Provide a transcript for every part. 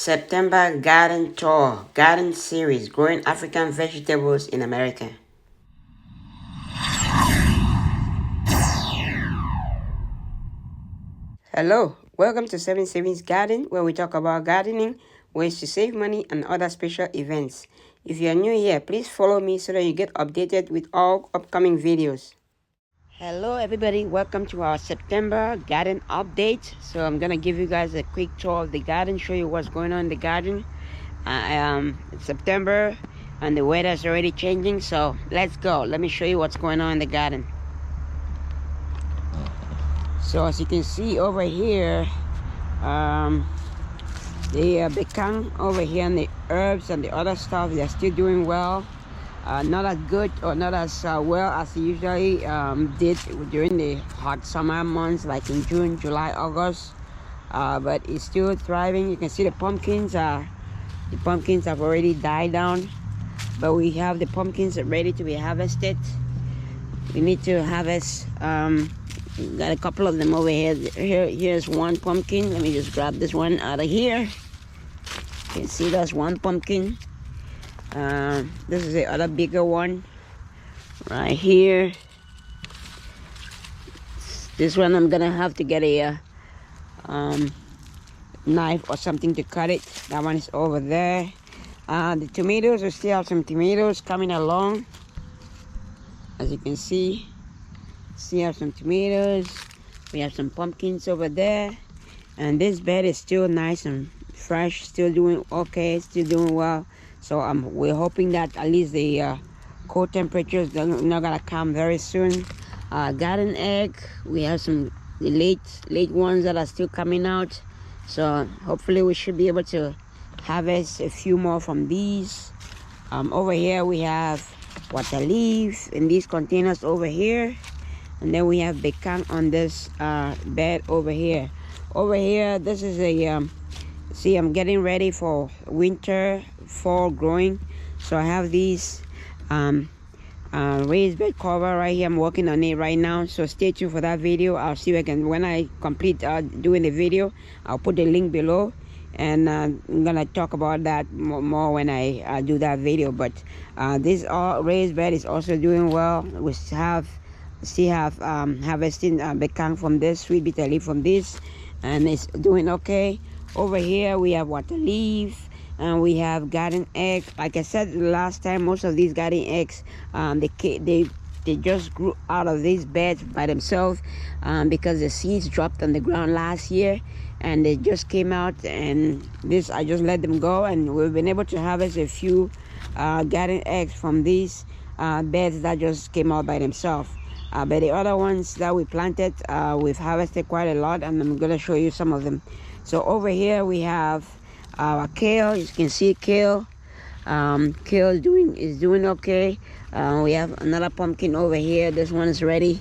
September Garden Tour, Garden Series, Growing African Vegetables in America. Hello, welcome to 7 Savings Garden, where we talk about gardening, ways to save money, and other special events. If you are new here, please follow me so that you get updated with all upcoming videos. Hello everybody, welcome to our September garden update. So I'm gonna give you guys a quick tour of the garden, show you what's going on in the garden. It's September and the weather's already changing, so let's go. Let me show you what's going on in the garden. So as you can see over here, the becang over here and the herbs and the other stuff, they're still doing well. Not as good or not as well as they usually did during the hot summer months like in June, July, August, but it's still thriving. You can see the pumpkins have already died down, but we have the pumpkins ready to be harvested. We need to harvest. Got a couple of them over here. Here's one pumpkin. Let me just grab this one out of here. You can see that's one pumpkin. This is the other bigger one right here. This one I'm gonna have to get a knife or something to cut it. That one is over there. The tomatoes, we still have some tomatoes coming along. As you can see, still have some tomatoes. We have some pumpkins over there, and this bed is still nice and fresh, still doing okay, still doing well. So we're hoping that at least the cold temperatures are not gonna come very soon. Garden egg, we have some late ones that are still coming out. So hopefully we should be able to harvest a few more from these. Over here we have water leaf in these containers over here, and then we have becang on this bed over here. Over here, this is a see, I'm getting ready for winter, fall growing. So I have these raised bed cover right here. I'm working on it right now, so stay tuned for that video. I'll see if I can, when I complete doing the video, I'll put the link below, and I'm gonna talk about that more when I do that video. But this raised bed is also doing well. We still have harvesting becang from this, sweet bitter leaf from this, and it's doing okay. Over here we have water leaf, and we have garden egg. Like I said last time, most of these garden eggs, they just grew out of these beds by themselves because the seeds dropped on the ground last year, and they just came out, and this I just let them go, and we've been able to harvest a few garden eggs from these beds that just came out by themselves. But the other ones that we planted, we've harvested quite a lot, and I'm gonna show you some of them. So over here we have our kale. You can see kale. Kale is doing okay. We have another pumpkin over here. This one is ready,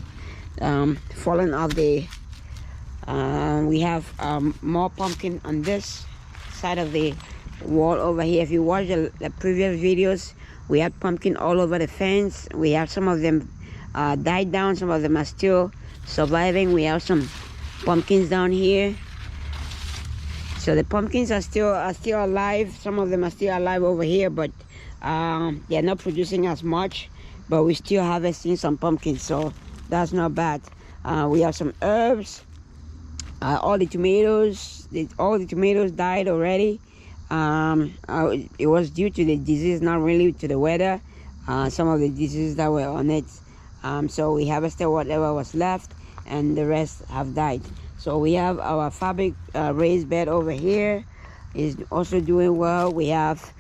fallen off the. We have more pumpkin on this side of the wall over here. If you watch the previous videos, we had pumpkin all over the fence. We have some of them died down. Some of them are still surviving. We have some pumpkins down here. So the pumpkins are still alive. Some of them are still alive over here, but they're not producing as much. But we're still harvesting some pumpkins, so that's not bad. We have some herbs. All the tomatoes died already. It was due to the disease, not really to the weather. Some of the diseases that were on it. So we harvested whatever was left, and the rest have died. So we have our fabric raised bed over here, is also doing well. We have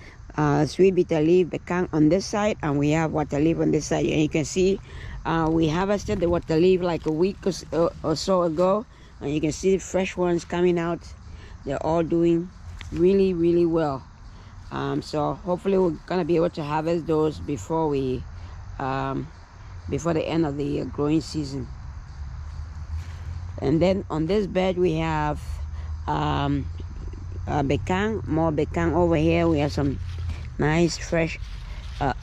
sweet bitter leaf becang on this side, and we have water leaf on this side. And you can see we harvested the water leaf like a week or so ago, and you can see fresh ones coming out. They're all doing really, really well. So hopefully we're gonna be able to harvest those before the end of the growing season. And then on this bed we have becang, more becang over here. We have some nice fresh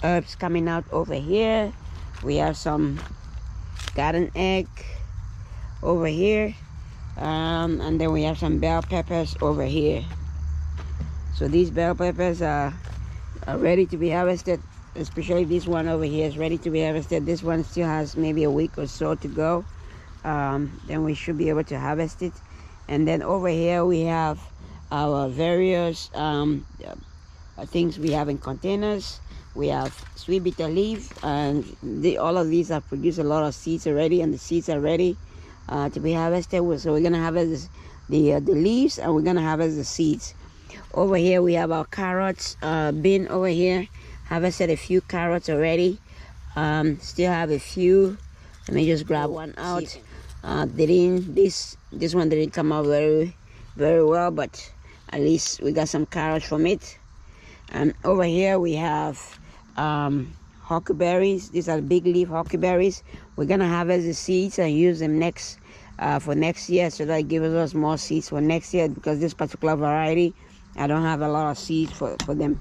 herbs coming out over here. We have some garden egg over here, and then we have some bell peppers over here. So these bell peppers are ready to be harvested, especially this one over here is ready to be harvested. This one still has maybe a week or so to go. Then we should be able to harvest it. And then over here we have our various things we have in containers. We have sweet bitter leaf, and all of these have produced a lot of seeds already, and the seeds are ready to be harvested. So we're gonna harvest the leaves, and we're gonna harvest the seeds. Over here we have our carrots bin over here. Harvested a few carrots already. Still have a few. Let me just grab one out. This one didn't come out very well, but at least we got some carrots from it. And over here we have huckleberries. These are big leaf huckleberries. We're gonna harvest the seeds and use them for next year, so that gives us more seeds for next year, because this particular variety, I don't have a lot of seeds for them.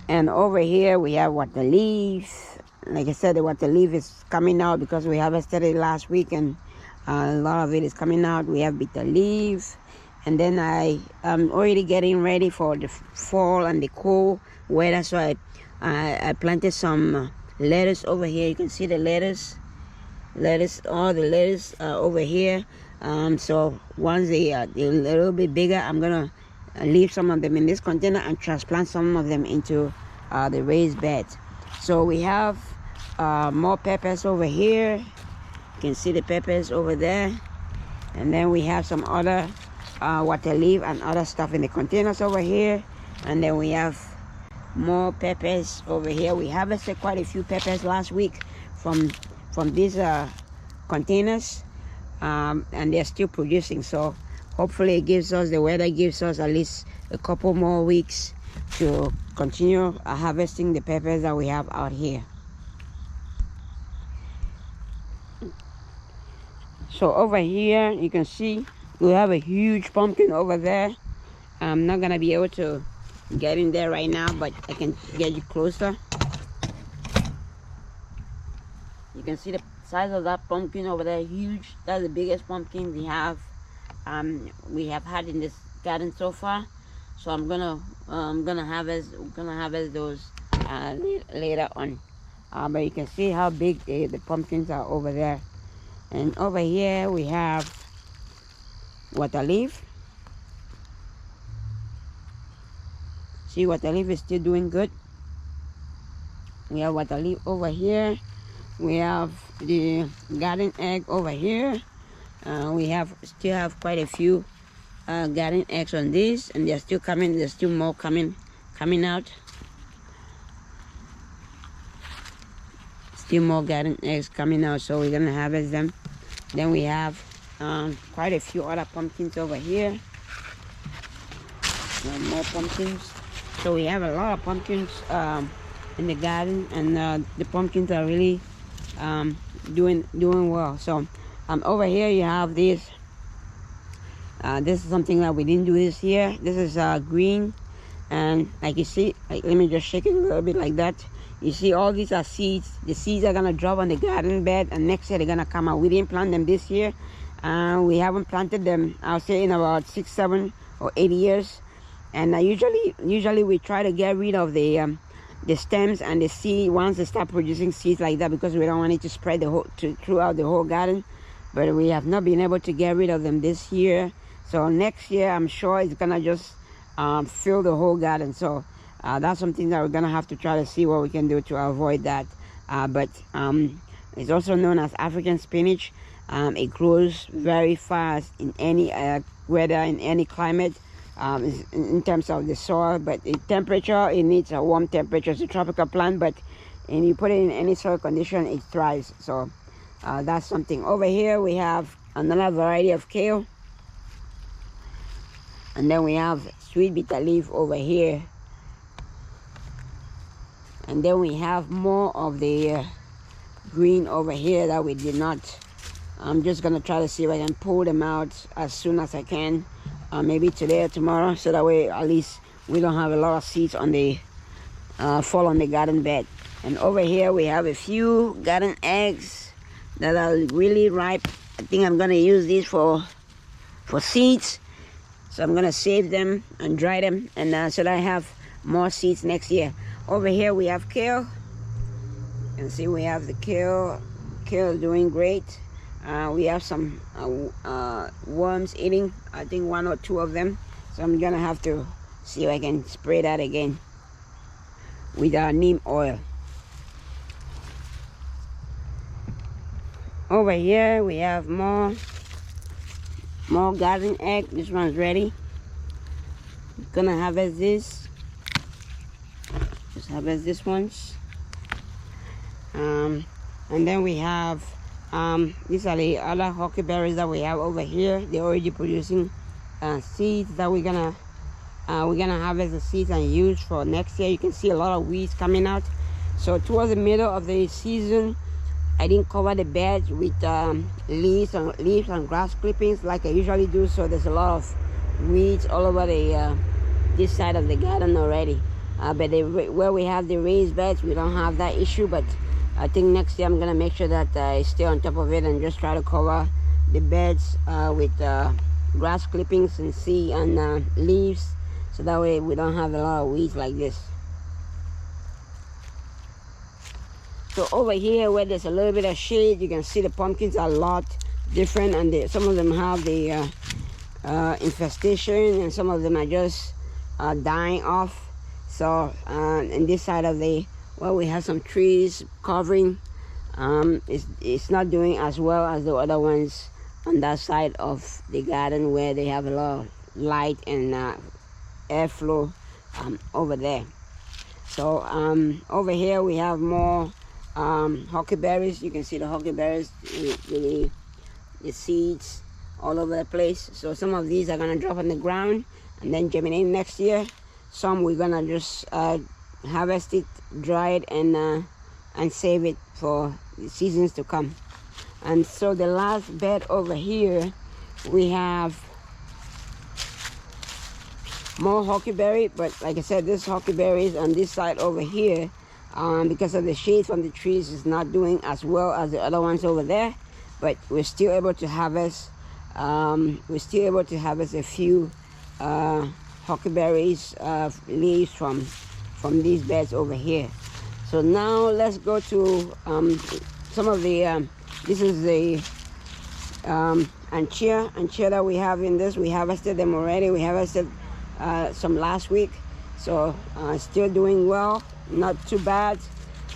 And over here we have water leaf. Like I said, the water leaf is coming out because we harvested it last week, and a lot of it is coming out. We have bitter leaf. And then I am already getting ready for the fall and the cold weather. So I planted some lettuce over here. You can see the lettuce, all the lettuce over here. So once they're a little bit bigger, I'm gonna leave some of them in this container and transplant some of them into the raised bed. So we have more peppers over here. You can see the peppers over there. And then we have some other water leaf and other stuff in the containers over here. And then we have more peppers over here. We harvested quite a few peppers last week from these containers, and they're still producing. So hopefully it gives us, the weather gives us at least a couple more weeks to continue harvesting the peppers that we have out here. So over here you can see we have a huge pumpkin over there. I'm not gonna be able to get in there right now, but I can get you closer. You can see the size of that pumpkin over there, huge. That's the biggest pumpkin we have had in this garden so far. So I'm gonna harvest those later on. But you can see how big the pumpkins are over there. And over here we have water leaf. See, water leaf is still doing good. We have water leaf over here. We have the garden egg over here. We still have quite a few garden eggs on this, and they're still coming. There's still more coming out. Still more garden eggs coming out, so we're gonna harvest them. Then we have quite a few other pumpkins over here. More pumpkins. So we have a lot of pumpkins in the garden, and the pumpkins are really doing well. So over here you have this. This is something that we didn't do this year. This is green, and like you see, let me just shake it a little bit like that. You see, all these are seeds. The seeds are gonna drop on the garden bed, and next year they're gonna come out. We didn't plant them this year. We haven't planted them, I'll say, in about 6, 7, or 8 years. And usually we try to get rid of the stems and the seed once they start producing seeds like that, because we don't want it to spread throughout the whole garden. But we have not been able to get rid of them this year. So next year I'm sure it's gonna just fill the whole garden. So that's something that we're gonna have to try to see what we can do to avoid that. But it's also known as African spinach. It grows very fast in any weather, in any climate, in terms of the soil. But the temperature, it needs a warm temperature. It's a tropical plant, but and you put it in any soil condition, it thrives. So that's something. Over here we have another variety of kale, and then we have sweet bitter leaf over here, and then we have more of the green over here that we did not. I'm just gonna try to see if I can pull them out as soon as I can, maybe today or tomorrow, so that way at least we don't have a lot of seeds on the fall on the garden bed. And over here we have a few garden eggs that are really ripe. I think I'm gonna use these for seeds. So I'm gonna save them and dry them, and so that I have more seeds next year. Over here we have kale. You can see we have the kale. Kale is doing great. We have some worms eating, I think 1 or 2 of them. So I'm gonna have to see if I can spray that again with our neem oil. Over here we have more garden egg. This one's ready. Gonna harvest this. Just harvest this ones. And then we have these are the other huckleberries that we have over here. They're already producing seeds that we're gonna harvest the seeds and use for next year. You can see a lot of weeds coming out. So towards the middle of the season, I didn't cover the beds with leaves and grass clippings like I usually do. So there's a lot of weeds all over the this side of the garden already. But where we have the raised beds, we don't have that issue. But I think next year I'm gonna make sure that I stay on top of it and just try to cover the beds with grass clippings and leaves, so that way we don't have a lot of weeds like this. So over here where there's a little bit of shade, you can see the pumpkins are a lot different, and some of them have the infestation, and some of them are just dying off. So in this side of we have some trees covering. It's not doing as well as the other ones on that side of the garden where they have a lot of light and airflow over there. So over here we have more huckleberries. You can see the huckleberries, the seeds all over the place. So some of these are gonna drop on the ground and then germinate next year. Some we're gonna just harvest it, dry it, and save it for the seasons to come. And so the last bed over here, we have more huckleberry, but like I said, this huckleberries on this side over here, because of the shade from the trees, is not doing as well as the other ones over there. But we're still able to harvest. A few huckleberries leaves from these beds over here. So now let's go to some of the this is the anchia that we have in this. We harvested them already. We harvested some last week, so still doing well, not too bad.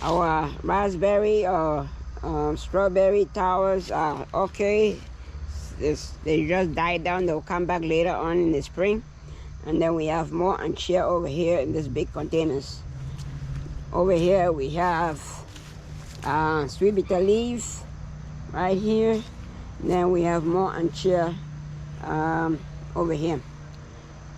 Our raspberry or strawberry towers are okay. They just died down. They'll come back later on in the spring. And then we have more anchia over here in these big containers. Over here we have sweet bitter leaf right here. And then we have more anchia over here.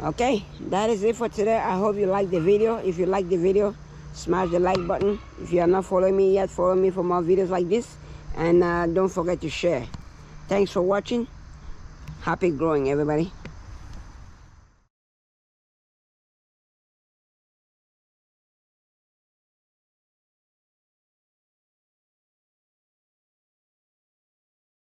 Okay, that is it for today. I hope you liked the video. If you like the video, smash the like button. If you are not following me yet, follow me for more videos like this. And don't forget to share. Thanks for watching. Happy growing, everybody.